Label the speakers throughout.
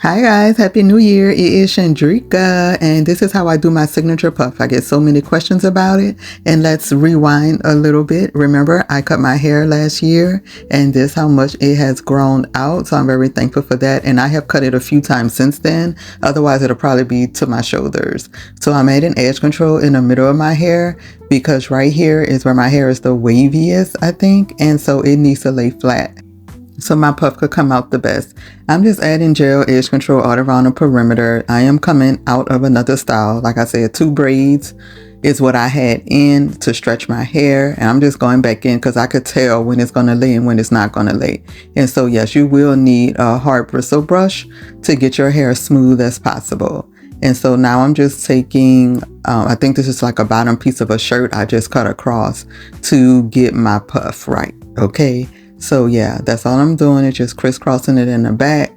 Speaker 1: Hi guys, Happy New Year. It is Chandrika and this is how I do my signature puff. I get so many questions about it, and let's rewind a little bit. Remember, I cut my hair last year and this how much it has grown out, so I'm very thankful for that, and I have cut it a few times since then. Otherwise it'll probably be to my shoulders. So I made an edge control in the middle of my hair because right here is where my hair is the waviest, I think, and so it needs to lay flat so my puff could come out the best. I'm just adding gel edge control all around the perimeter. I am coming out of another style. Like I said, 2 braids is what I had in to stretch my hair, and I'm just going back in because I could tell when it's going to lay and when it's not going to lay. And so yes, you will need a hard bristle brush to get your hair smooth as possible. And so now I'm just taking, I think this is like a bottom piece of a shirt I just cut across to get my puff right. Okay. So yeah, that's all I'm doing, is just crisscrossing it in the back.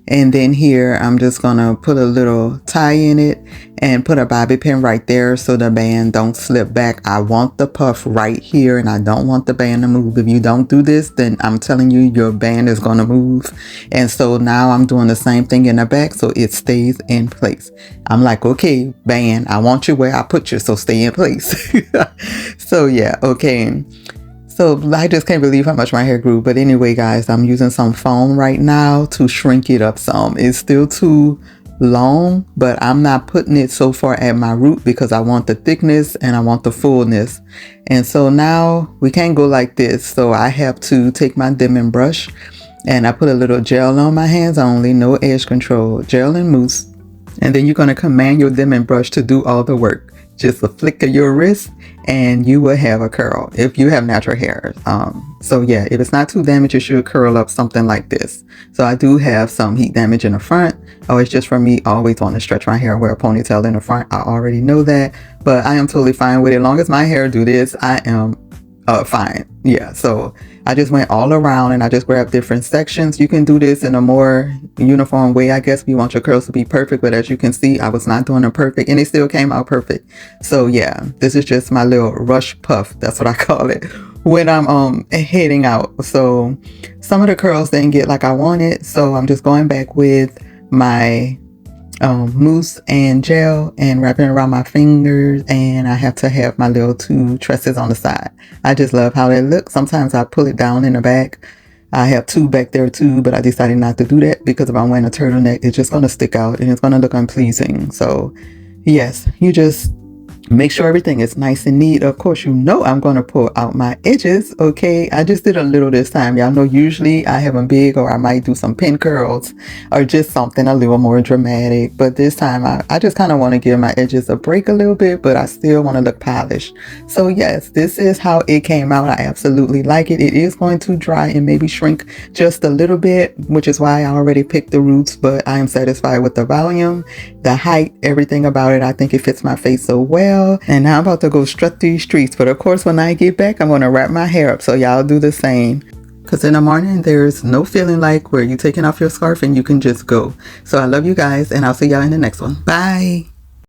Speaker 1: And then here, I'm just gonna put a little tie in it and put a bobby pin right there so the band don't slip back. I want the puff right here and I don't want the band to move. If you don't do this, then I'm telling you, your band is gonna move. And so now I'm doing the same thing in the back so it stays in place. I'm like, okay, band, I want you where I put you, so stay in place. So yeah, okay. So I just can't believe how much my hair grew. But anyway, guys, I'm using some foam right now to shrink it up some. It's still too long, but I'm not putting it so far at my root because I want the thickness and I want the fullness. And so now we can't go like this. So I have to take my dimming brush and I put a little gel on my hands only, no edge control, gel and mousse. And then you're going to command your dimming brush to do all the work. Just a flick of your wrist and you will have a curl if you have natural hair. So yeah, if it's not too damaged, you should curl up something like this. So I do have some heat damage in the front. Oh, it's just for me always want to stretch my hair, wear a ponytail in the front. I already know that, but I am totally fine with it. As long as my hair do this, I am fine. Yeah, so I just went all around and I just grabbed different sections. You can do this in a more uniform way, I guess, if you want your curls to be perfect. But as you can see, I was not doing it perfect and it still came out perfect. So yeah, this is just my little rush puff. That's what I call it when I'm heading out. So some of the curls didn't get like I wanted. So I'm just going back with my mousse and gel and wrapping it around my fingers, and I have to have my little 2 tresses on the side. I just love how they look. Sometimes I pull it down in the back. I have 2 back there too, but I decided not to do that because if I'm wearing a turtleneck, it's just going to stick out and it's going to look unpleasing. So yes, you just make sure everything is nice and neat. Of course, you know I'm going to pull out my edges. Okay, I just did a little this time. Y'all know usually I have them big, or I might do some pin curls or just something a little more dramatic. But this time I just kind of want to give my edges a break a little bit, but I still want to look polished. So yes, this is how it came out. I absolutely like it. It is going to dry and maybe shrink just a little bit, which is why I already picked the roots, but I am satisfied with the volume, the height, everything about it. I think it fits my face so well. And now I'm about to go strut these streets. But of course, when I get back, I'm going to wrap my hair up. So y'all do the same. Because in the morning, there's no feeling like where you're taking off your scarf and you can just go. So I love you guys, and I'll see y'all in the next one. Bye.